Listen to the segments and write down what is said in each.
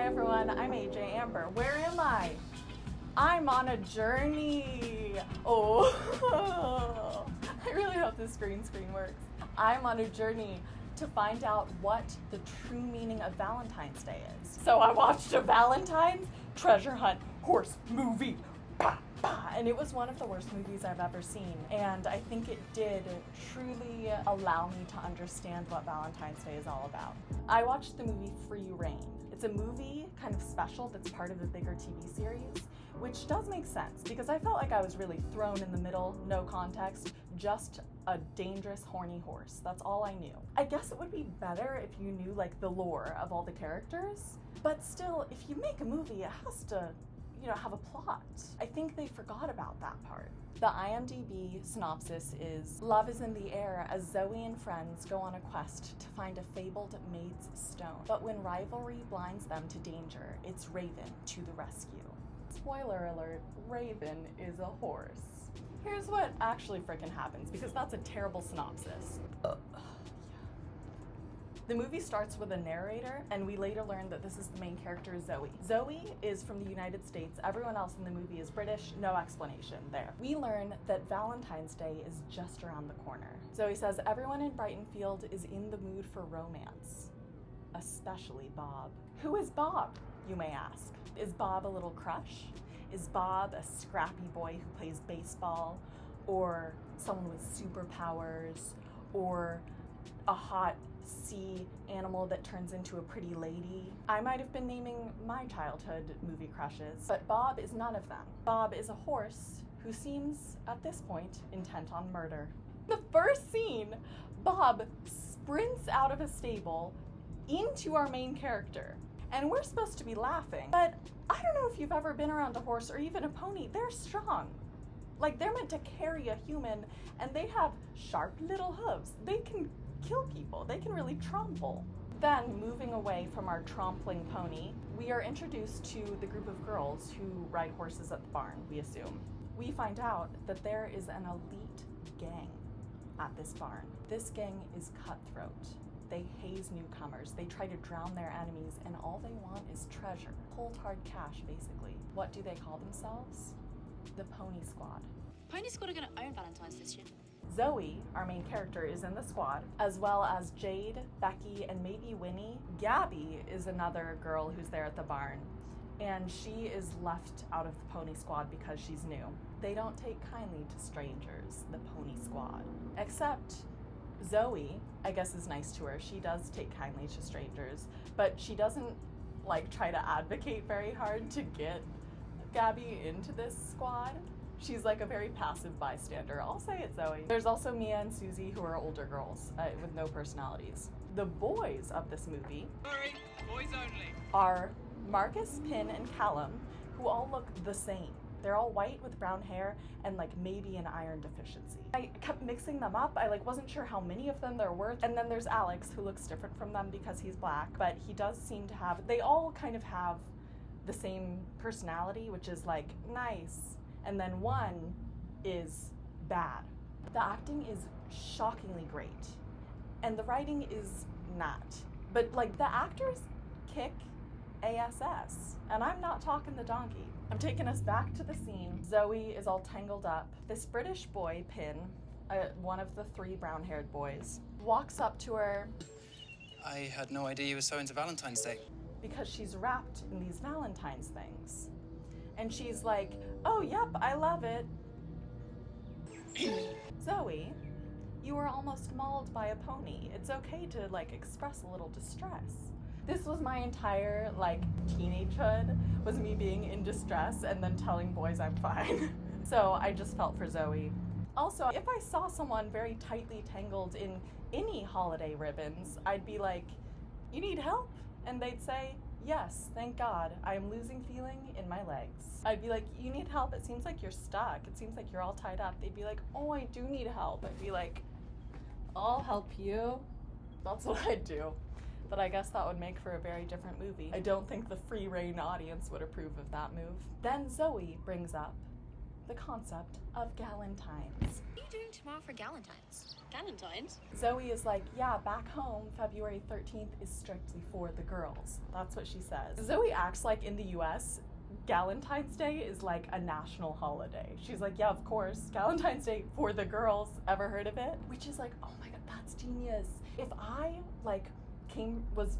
Hi everyone, I'm AJ Amber. Where am I? I'm on a journey. Oh, I really hope this green screen works. I'm on a journey to find out what the true meaning of Valentine's Day is. So I watched a Valentine's treasure hunt horse movie. And it was one of the worst movies I've ever seen. And I think it did truly allow me to understand what Valentine's Day is all about. I watched the movie Free Reign. It's a movie kind of special that's part of a bigger TV series, which does make sense because I felt like I was really thrown in the middle, no context, just a dangerous, horny horse. That's all I knew. I guess it would be better if you knew like the lore of all the characters, but still, if you make a movie, it has to have a plot. I think they forgot about that part. The IMDb synopsis is, love is in the air as Zoe and friends go on a quest to find a fabled maid's stone. But when rivalry blinds them to danger, it's Raven to the rescue. Spoiler alert, Raven is a horse. Here's what actually frickin' happens, because that's a terrible synopsis. The movie starts with a narrator, and we later learn that this is the main character, Zoe. Zoe is from the United States. Everyone else in the movie is British. No explanation there. We learn that Valentine's Day is just around the corner. Zoe says everyone in Brightonfield is in the mood for romance, especially Bob. Who is Bob, you may ask? Is Bob a little crush? Is Bob a scrappy boy who plays baseball, or someone with superpowers, or a hot sea animal that turns into a pretty lady? I might have been naming my childhood movie crushes, but Bob is none of them. Bob is a horse who seems, at this point, intent on murder. The first scene, Bob sprints out of a stable into our main character, and we're supposed to be laughing, but I don't know if you've ever been around a horse or even a pony. They're strong. Like, they're meant to carry a human, and they have sharp little hooves. They can kill people. They can really trample. Then, moving away from our trampling pony, we are introduced to the group of girls who ride horses at the barn, we assume. We find out that there is an elite gang at this barn. This gang is cutthroat. They haze newcomers, they try to drown their enemies, and all they want is treasure. Cold hard cash, basically. What do they call themselves? The Pony Squad. Pony Squad are going to own Valentine's this year. Zoe, our main character, is in the squad, as well as Jade, Becky, and maybe Winnie. Gabby is another girl who's there at the barn, and she is left out of the Pony Squad because she's new. They don't take kindly to strangers, the Pony Squad. Except Zoe, I guess, is nice to her. She does take kindly to strangers, but she doesn't try to advocate very hard to get Gabby into this squad. She's like a very passive bystander. I'll say it, Zoe. There's also Mia and Susie, who are older girls with no personalities. The boys of this movie boys only. are Marcus, Pin, and Callum, who all look the same. They're all white with brown hair and maybe an iron deficiency. I kept mixing them up. I wasn't sure how many of them there were. And then there's Alex, who looks different from them because he's black, but he does seem to have, they all kind of have the same personality, which is nice. And then one is bad. The acting is shockingly great, and the writing is not. But the actors kick ass, and I'm not talking the donkey. I'm taking us back to the scene. Zoe is all tangled up. This British boy, Pin, one of the three brown-haired boys, walks up to her. I had no idea you were so into Valentine's Day. Because she's wrapped in these Valentine's things. And she's like, oh, yep, I love it. Zoe, you were almost mauled by a pony. It's okay to express a little distress. This was my entire teenagehood, was me being in distress and then telling boys I'm fine. So I just felt for Zoe. Also, if I saw someone very tightly tangled in any holiday ribbons, I'd be like, you need help? And they'd say, yes, thank God, I am losing feeling in my legs. I'd be like, you need help? It seems like you're stuck. It seems like you're all tied up. They'd be like, oh, I do need help. I'd be like, I'll help you. That's what I'd do. But I guess that would make for a very different movie. I don't think the Free Reign audience would approve of that move. Then Zoe brings up the concept of Valentines. What are you doing tomorrow for Valentines? Valentines? Zoe is like, yeah, back home, February 13th is strictly for the girls. That's what she says. Zoe acts like in the US, Valentine's Day is like a national holiday. She's like, yeah, of course, Valentine's Day for the girls. Ever heard of it? Which is like, oh my god, that's genius. If I was,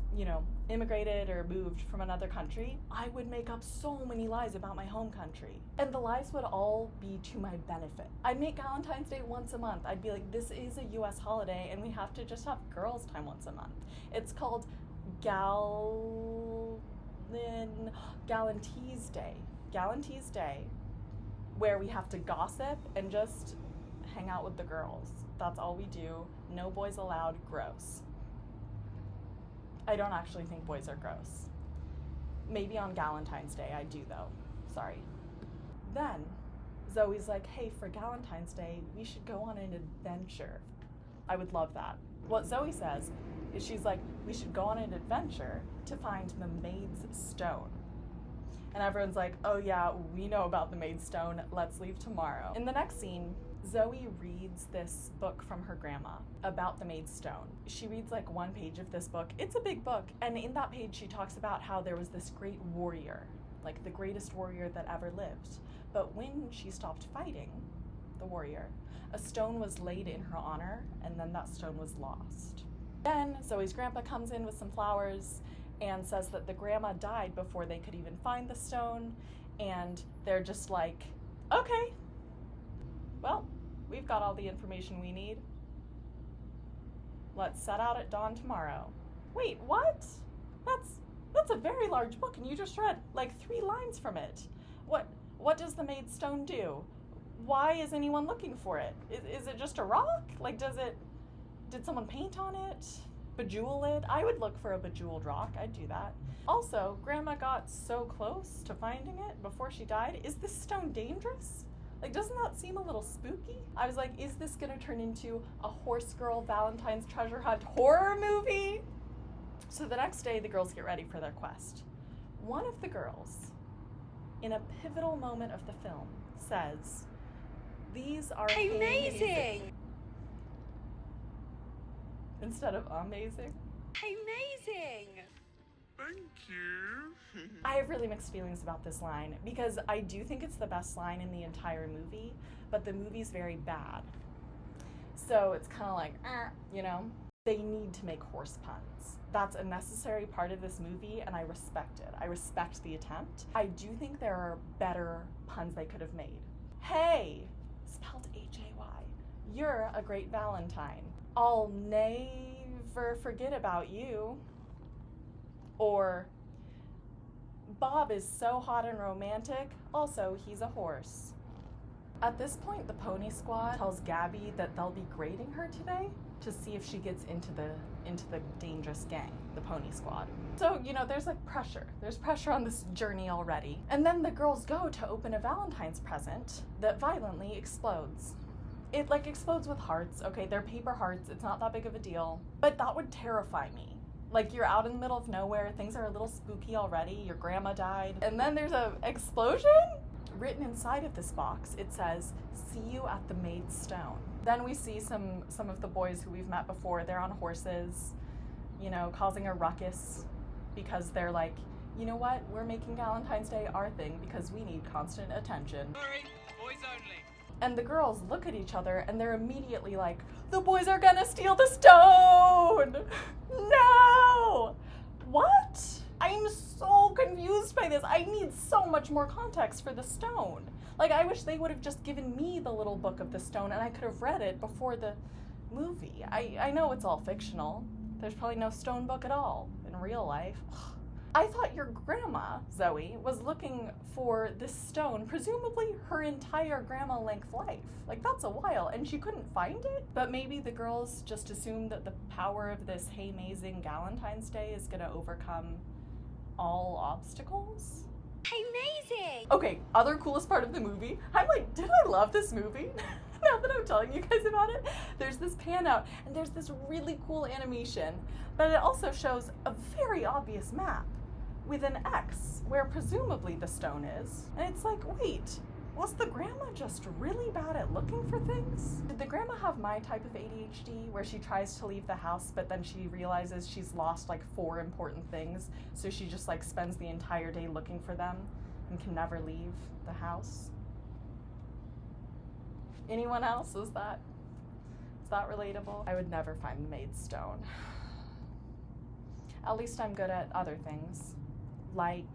immigrated or moved from another country, I would make up so many lies about my home country. And the lies would all be to my benefit. I'd make Valentine's Day once a month. I'd be like, this is a US holiday and we have to just have girls' time once a month. It's called Galantees Day, where we have to gossip and just hang out with the girls. That's all we do. No boys allowed. Gross. I don't actually think boys are gross. Maybe on Valentine's Day I do though. Sorry. Then Zoe's like, hey, for Valentine's Day, we should go on an adventure. I would love that. What Zoe says is she's like, we should go on an adventure to find the Maid's Stone. And everyone's like, oh yeah, we know about the Maid's Stone. Let's leave tomorrow. In the next scene, Zoe reads this book from her grandma about the Maid's Stone. She reads like one page of this book. It's a big book. And in that page, she talks about how there was this great warrior, like the greatest warrior that ever lived. But when she stopped fighting the warrior, a stone was laid in her honor, and then that stone was lost. Then Zoe's grandpa comes in with some flowers and says that the grandma died before they could even find the stone. And they're just like, okay, well, we've got all the information we need. Let's set out at dawn tomorrow. Wait, what? That's a very large book, and you just read like 3 lines from it. What does the Maid's Stone do? Why is anyone looking for it? Is it just a rock? Like, did someone paint on it? Bejewel it? I would look for a bejeweled rock. I'd do that. Also, Grandma got so close to finding it before she died. Is this stone dangerous? Like, doesn't that seem a little spooky? I was like, is this gonna turn into a horse girl Valentine's treasure hunt horror movie? So the next day, the girls get ready for their quest. One of the girls, in a pivotal moment of the film, says, these are Amazing! Instead of amazing. Amazing! Thank you. I have really mixed feelings about this line because I do think it's the best line in the entire movie, but the movie's very bad. So it's kind of like, they need to make horse puns. That's a necessary part of this movie, and I respect it. I respect the attempt. I do think there are better puns they could have made. Hey, spelled H-A-Y, you're a great Valentine. I'll never forget about you. Or, Bob is so hot and romantic, also he's a horse. At this point, the Pony Squad tells Gabby that they'll be grading her today to see if she gets into the dangerous gang, the Pony Squad. So, there's like pressure. There's pressure on this journey already. And then the girls go to open a Valentine's present that violently explodes. It explodes with hearts. Okay, they're paper hearts. It's not that big of a deal. But that would terrify me. Like, you're out in the middle of nowhere, things are a little spooky already, your grandma died, and then there's an explosion? Written inside of this box, it says, see you at the Maid's Stone. Then we see some of the boys who we've met before. They're on horses, causing a ruckus because they're like, you know what, we're making Valentine's Day our thing because we need constant attention. Sorry, boys only. And the girls look at each other and they're immediately like, the boys are gonna steal the stone! No! What? I'm so confused by this. I need so much more context for the stone. Like, I wish they would have just given me the little book of the stone and I could have read it before the movie. I know it's all fictional. There's probably no stone book at all in real life. I thought your grandma, Zoe, was looking for this stone, presumably her entire grandma-length life. Like, that's a while, and she couldn't find it? But maybe the girls just assumed that the power of this Hey-mazing Valentine's Day is gonna overcome all obstacles? Amazing! Okay, other coolest part of the movie. I'm like, did I love this movie? Now that I'm telling you guys about it, there's this pan out, and there's this really cool animation, but it also shows a very obvious map with an X where presumably the stone is. And it's like, wait, Was the grandma just really bad at looking for things? Did the grandma have my type of ADHD where she tries to leave the house but then she realizes she's lost like 4 important things, so she just like spends the entire day looking for them and can never leave the house? Anyone else? Is that relatable? I would never find the maid's stone. At least I'm good at other things, like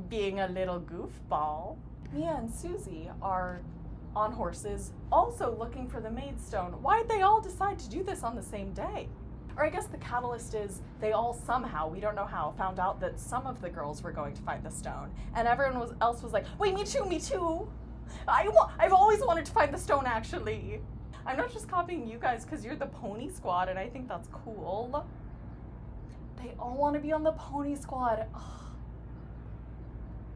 being a little goofball. Mia and Susie are on horses, also looking for the maid's stone. Why'd they all decide to do this on the same day? Or I guess the catalyst is they all somehow, we don't know how, found out that some of the girls were going to find the stone, and everyone else was like, wait, me too, me too. I've always wanted to find the stone, actually. I'm not just copying you guys because you're the pony squad and I think that's cool. They all want to be on the pony squad. Ugh.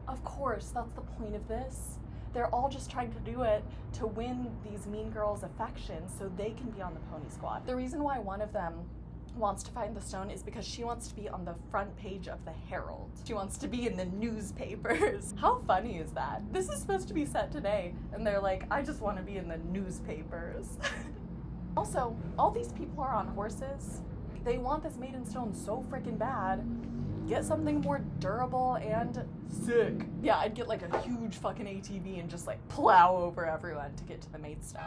Of course, that's the point of this. They're all just trying to do it to win these mean girls' affection so they can be on the pony squad. The reason why one of them wants to find the stone is because she wants to be on the front page of the Herald. She wants to be in the newspapers. How funny is that? This is supposed to be set today, and they're like, I just want to be in the newspapers. Also, all these people are on horses. They want this maiden stone so freaking bad. Get something more durable and sick. Yeah, I'd get like a huge fucking ATV and just like plow over everyone to get to the maiden stone.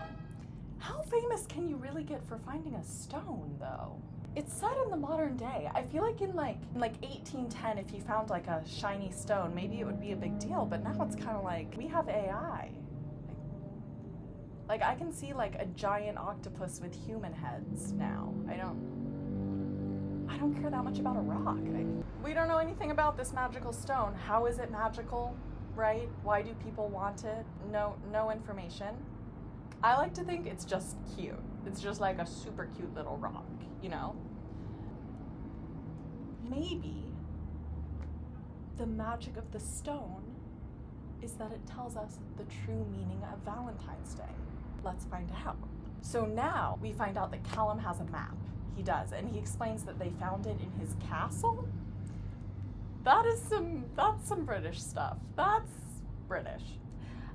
How famous can you really get for finding a stone, though? It's set in the modern day. I feel like in like 1810, if you found like a shiny stone, maybe it would be a big deal, but now it's kind of like, we have AI. Like I can see like a giant octopus with human heads now. I don't care that much about a rock. We don't know anything about this magical stone. How is it magical, right? Why do people want it? No information. I like to think it's just cute. It's just like a super cute little rock, you know? Maybe the magic of the stone is that it tells us the true meaning of Valentine's Day. Let's find out. So now we find out that Callum has a map. He does, and he explains that they found it in his castle. That's some British stuff. That's British.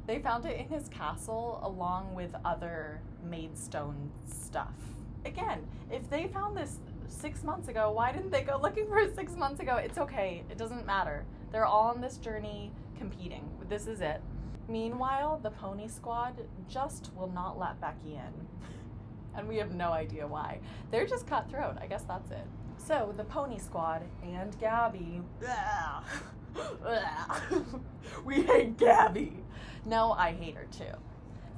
They found it in his castle along with other Maidstone stuff. Again, if they found this 6 months ago, why didn't they go looking for it 6 months ago? It's okay, it doesn't matter. They're all on this journey competing. This is it. Meanwhile, the pony squad just will not let Becky in. And we have no idea why. They're just cutthroat, I guess that's it. So the pony squad and Gabby, we hate Gabby. No, I hate her too,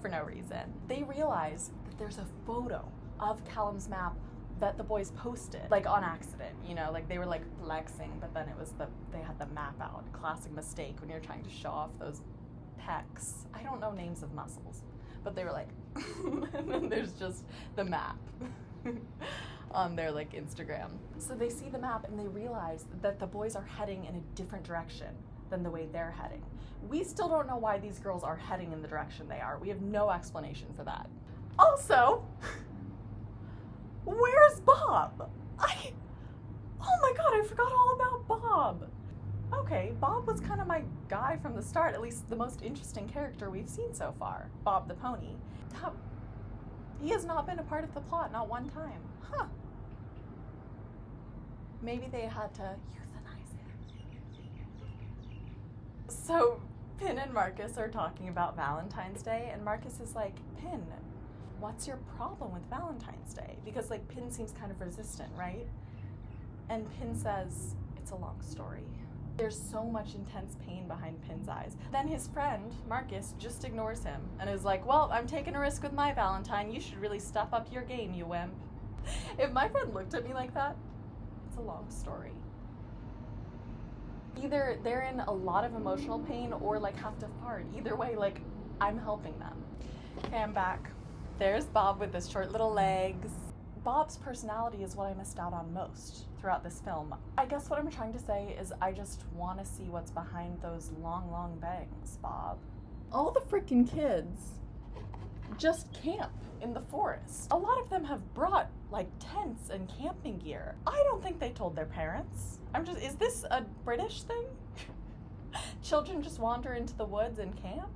for no reason. They realize that there's a photo of Callum's map that the boys posted, like on accident, you know, like they were like flexing, but then it was they had the map out. Classic mistake when you're trying to show off those pecs. I don't know names of muscles, but they were like, and then there's just the map on their like Instagram. So they see the map and they realize that the boys are heading in a different direction than the way they're heading. We still don't know why these girls are heading in the direction they are. We have no explanation for that. Also, where's Bob? Oh my god, I forgot all about Bob. Okay, Bob was kind of my guy from the start, at least the most interesting character we've seen so far. Bob the pony. He has not been a part of the plot, not one time. Huh. Maybe they had to euthanize him. So, Pin and Marcus are talking about Valentine's Day, and Marcus is like, Pin, what's your problem with Valentine's Day? Because like Pin seems kind of resistant, right? And Pin says, it's a long story. There's so much intense pain behind Pin's eyes. Then his friend, Marcus, just ignores him and is like, well, I'm taking a risk with my Valentine. You should really step up your game, you wimp. If my friend looked at me like that, it's a long story. Either they're in a lot of emotional pain or like have to fart. Either way, like, I'm helping them. Okay, I'm back. There's Bob with his short little legs. Bob's personality is what I missed out on most throughout this film. I guess what I'm trying to say is I just want to see what's behind those long, long bangs, Bob. All the freaking kids just camp in the forest. A lot of them have brought like tents and camping gear. I don't think they told their parents. Is this a British thing? children just wander into the woods and camp.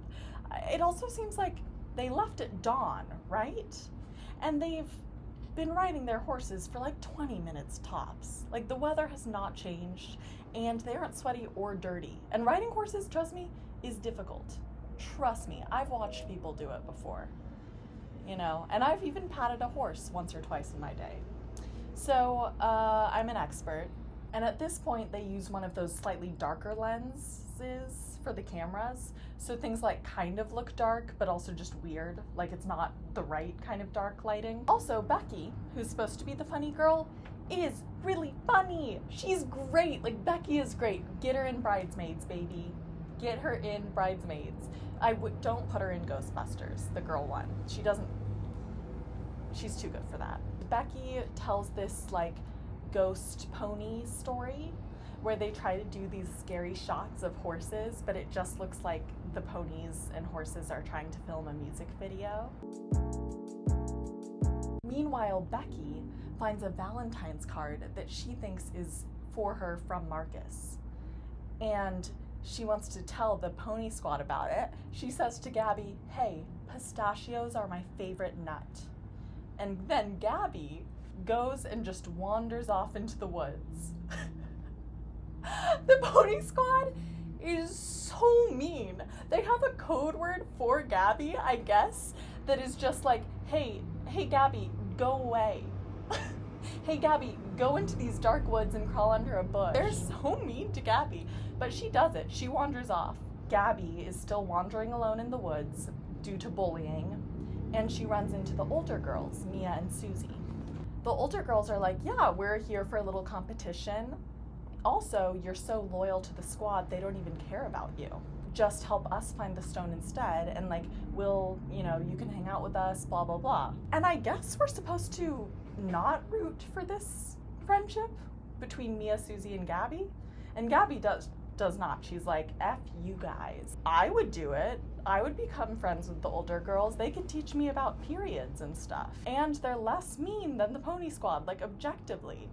It also seems like they left at dawn, right? And they've been riding their horses for like 20 minutes tops. Like, the weather has not changed, and they aren't sweaty or dirty. And riding horses, trust me, is difficult. Trust me, I've watched people do it before. You know, and I've even patted a horse once or twice in my day. So I'm an expert. And at this point, they use one of those slightly darker lenses for the cameras. So things like kind of look dark, but also just weird. Like, it's not the right kind of dark lighting. Also, Becky, who's supposed to be the funny girl, is really funny. She's great. Like, Becky is great. Get her in Bridesmaids, baby. Get her in Bridesmaids. Don't put her in Ghostbusters, the girl one. She's too good for that. Becky tells this, like, ghost pony story where they try to do these scary shots of horses, but it just looks like the ponies and horses are trying to film a music video. Meanwhile, Becky finds a Valentine's card that she thinks is for her from Marcus. And she wants to tell the pony squad about it. She says to Gabby, "Hey, pistachios are my favorite nut." And then Gabby goes and just wanders off into the woods. The pony squad is so mean. They have a code word for Gabby, I guess, that is just like, hey Gabby, go away. Hey Gabby, go into these dark woods and crawl under a bush. They're so mean to Gabby, but she does it. She wanders off. Gabby is still wandering alone in the woods due to bullying, and she runs into the older girls, Mia and Susie. The older girls are like, yeah, we're here for a little competition. Also, you're so loyal to the squad, they don't even care about you. Just help us find the stone instead, and like, you can hang out with us, blah, blah, blah. And I guess we're supposed to not root for this friendship between Mia, Susie, and Gabby. And Gabby does not. She's like, F you guys. I would do it. I would become friends with the older girls. They could teach me about periods and stuff. And they're less mean than the pony squad, like, objectively.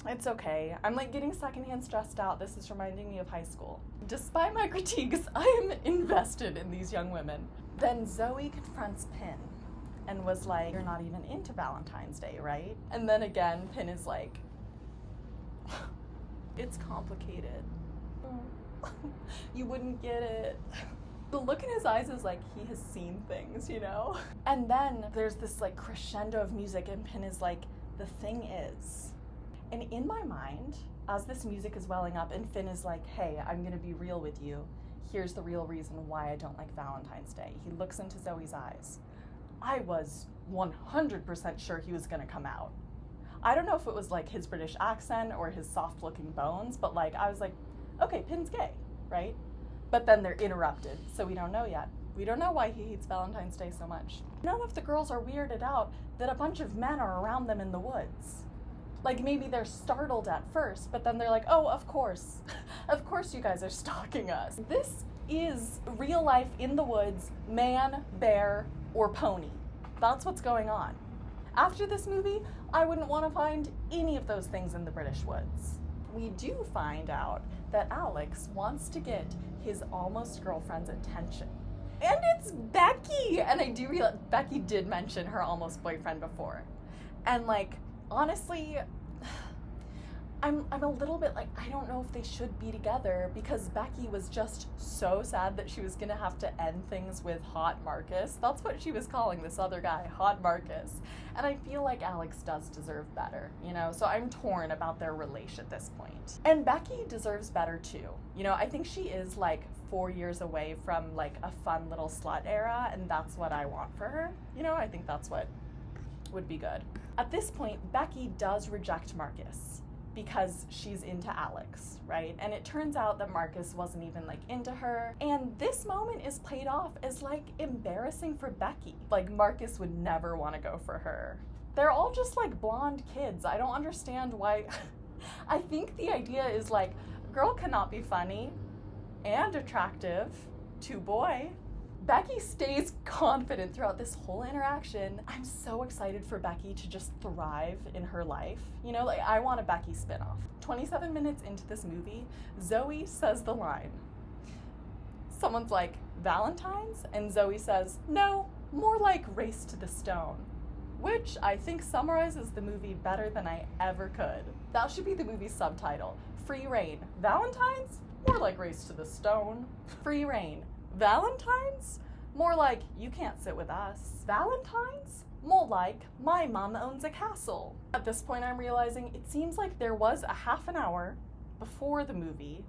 It's okay. I'm like getting secondhand stressed out. This is reminding me of high school. Despite my critiques, I am invested in these young women. Then Zoe confronts Pin and was like, you're not even into Valentine's Day, right? And then again, Pin is like, it's complicated. You wouldn't get it. The look in his eyes is like he has seen things, you know? And then there's this like crescendo of music, and Pin is like, the thing is. And in my mind, as this music is welling up and Finn is like, hey, I'm gonna be real with you. Here's the real reason why I don't like Valentine's Day. He looks into Zoe's eyes. I was 100% sure he was gonna come out. I don't know if it was like his British accent or his soft looking bones, but like, I was like, okay, Pin's gay, right? But then they're interrupted, so we don't know yet. We don't know why he hates Valentine's Day so much. None of the girls are weirded out that a bunch of men are around them in the woods. Like, maybe they're startled at first, but then they're like, oh, of course. Of course you guys are stalking us. This is real life in the woods, man, bear, or pony. That's what's going on. After this movie, I wouldn't want to find any of those things in the British woods. We do find out that Alex wants to get his almost girlfriend's attention. And it's Becky! And I do realize Becky did mention her almost boyfriend before. And like, honestly, I'm a little bit like, I don't know if they should be together, because Becky was just so sad that she was gonna have to end things with Hot Marcus. That's what she was calling this other guy, Hot Marcus. And I feel like Alex does deserve better, you know? So I'm torn about their relation at this point. And Becky deserves better too. You know, I think she is like 4 years away from like a fun little slut era, and that's what I want for her. You know, I think that's what would be good. At this point, Becky does reject Marcus because she's into Alex, right? And it turns out that Marcus wasn't even like into her. And this moment is played off as like embarrassing for Becky. Like, Marcus would never want to go for her. They're all just like blonde kids. I don't understand why. I think the idea is like, girl cannot be funny and attractive to boy. Becky stays confident throughout this whole interaction. I'm so excited for Becky to just thrive in her life. You know, like, I want a Becky spinoff. 27 minutes into this movie, Zoe says the line, Someone's like, Valentines? And Zoe says, no, more like Race to the Stone. Which I think summarizes the movie better than I ever could. That should be the movie's subtitle. Free reign. Valentines? More like Race to the Stone. Free reign. Valentines? More like you can't sit with us. Valentines? More like my mom owns a castle. At this point I'm realizing it seems like there was a half an hour before the movie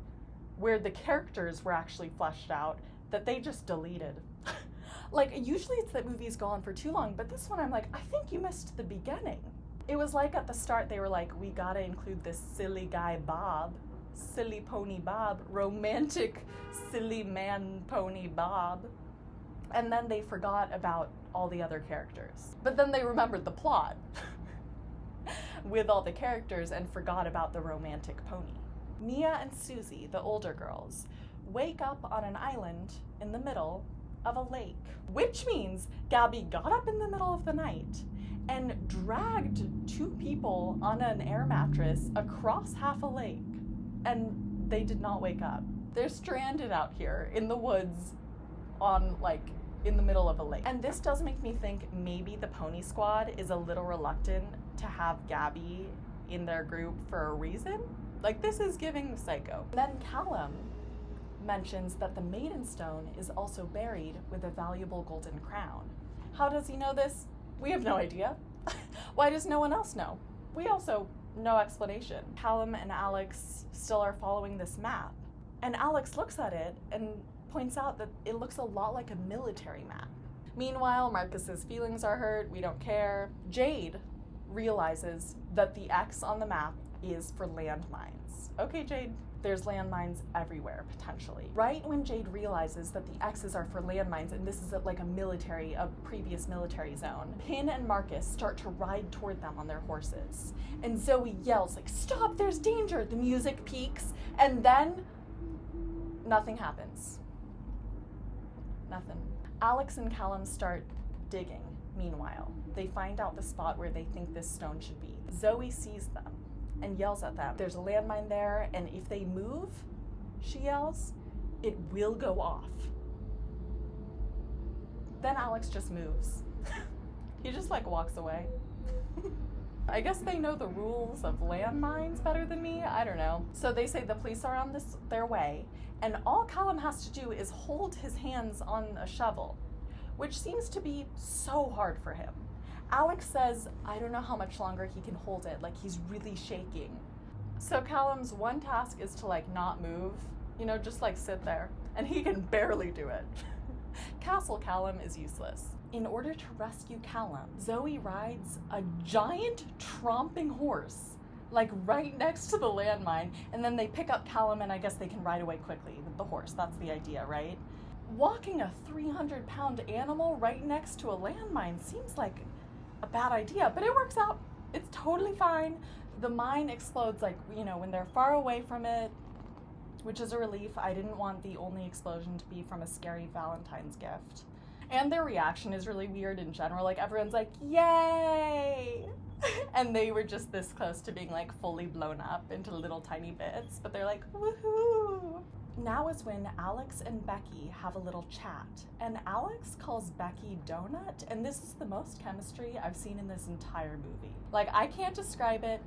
where the characters were actually fleshed out that they just deleted. Like, usually it's that movies go on for too long, but this one I'm like, I think you missed the beginning. It was like at the start they were like, we gotta include this silly guy Bob, silly pony Bob, romantic silly man pony Bob. And then they forgot about all the other characters. But then they remembered the plot with all the characters and forgot about the romantic pony. Mia and Susie, the older girls, wake up on an island in the middle of a lake, which means Gabby got up in the middle of the night and dragged two people on an air mattress across half a lake, and they did not wake up. They're stranded out here in the woods on, like, in the middle of a lake. And this does make me think maybe the Pony Squad is a little reluctant to have Gabby in their group for a reason. Like, this is giving Psycho. Then Callum mentions that the Maiden Stone is also buried with a valuable golden crown. How does he know this? We have no idea. Why does no one else know? We also, no explanation. Callum and Alex still are following this map, and Alex looks at it and points out that it looks a lot like a military map. Meanwhile, Marcus's feelings are hurt, we don't care. Jade realizes that the X on the map is for landmines. Okay, Jade, there's landmines everywhere, potentially. Right when Jade realizes that the X's are for landmines and this is like a previous military zone, Pin and Marcus start to ride toward them on their horses. And Zoe yells, like, stop, there's danger! The music peaks, and then nothing happens. Nothing. Alex and Callum start digging, meanwhile. They find out the spot where they think this stone should be. Zoe sees them and yells at them. There's a landmine there, and if they move, she yells, it will go off. Then Alex just moves. He just, like, walks away. I guess they know the rules of landmines better than me, I don't know. So they say the police are on their way, and all Callum has to do is hold his hands on a shovel, which seems to be so hard for him. Alex says, I don't know how much longer he can hold it, like he's really shaking. So Callum's one task is to, like, not move, you know, just, like, sit there, and he can barely do it. Castle Callum is useless. In order to rescue Callum, Zoe rides a giant tromping horse, like right next to the landmine, and then they pick up Callum and I guess they can ride away quickly with the horse. That's the idea, right? Walking a 300-pound animal right next to a landmine seems like a bad idea, but it works out. It's totally fine. The mine explodes, like, you know, when they're far away from it, which is a relief. I didn't want the only explosion to be from a scary Valentine's gift. And their reaction is really weird in general. Like, everyone's like, yay! And they were just this close to being, like, fully blown up into little tiny bits, but they're like, woohoo! Now is when Alex and Becky have a little chat, and Alex calls Becky Donut, and this is the most chemistry I've seen in this entire movie. Like, I can't describe it.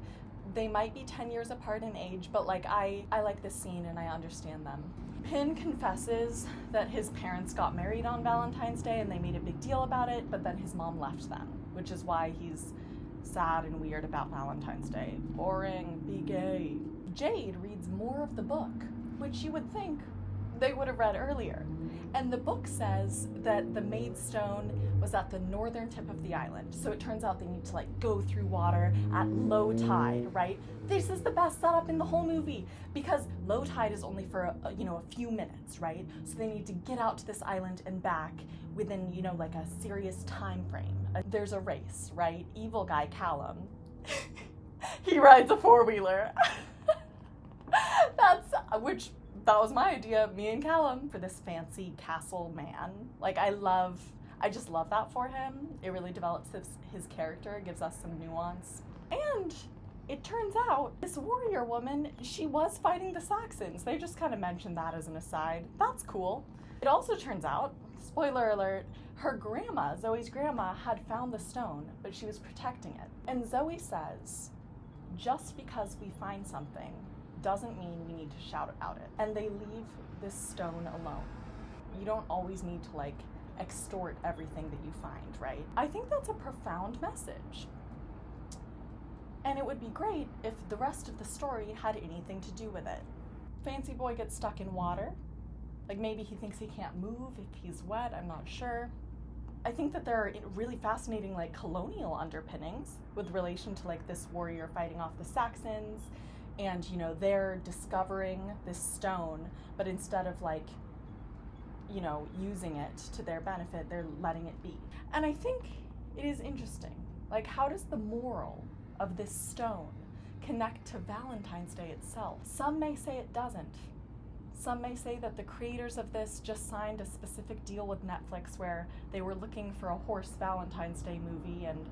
They might be 10 years apart in age, but, like, I like this scene and I understand them. Pin confesses that his parents got married on Valentine's Day and they made a big deal about it, but then his mom left them, which is why he's sad and weird about Valentine's Day. Boring, be gay. Jade reads more of the book, which you would think they would have read earlier. And the book says that the Maidstone was at the northern tip of the island. So it turns out they need to, like, go through water at low tide, right? This is the best setup in the whole movie because low tide is only for, a few minutes, right? So they need to get out to this island and back within, like a serious time frame. There's a race, right? Evil guy Callum, he rides a four-wheeler. That was my idea, me and Callum, for this fancy castle man. Like, I just love that for him. It really develops his character, gives us some nuance. And it turns out this warrior woman, she was fighting the Saxons. They just kind of mentioned that as an aside. That's cool. It also turns out, spoiler alert, her grandma, Zoe's grandma, had found the stone, but she was protecting it. And Zoe says, just because we find something doesn't mean we need to shout about it. And they leave this stone alone. You don't always need to like extort everything that you find, right? I think that's a profound message. And it would be great if the rest of the story had anything to do with it. Fancy boy gets stuck in water. Like maybe he thinks he can't move if he's wet, I'm not sure. I think that there are really fascinating like colonial underpinnings with relation to like this warrior fighting off the Saxons, and you know, they're discovering this stone, but instead of like, you know, using it to their benefit, they're letting it be. And I think it is interesting, like how does the moral of this stone connect to Valentine's Day itself? Some may say it doesn't. Some may say that the creators of this just signed a specific deal with Netflix where they were looking for a horse Valentine's Day movie, and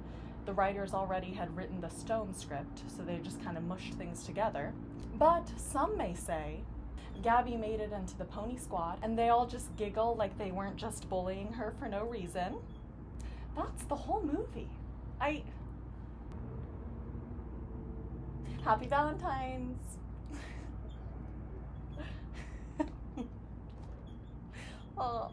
the writers already had written the stone script, so they just kind of mushed things together. But some may say Gabby made it into the pony squad, and they all just giggle like they weren't just bullying her for no reason. That's the whole movie. Happy Valentines! Oh.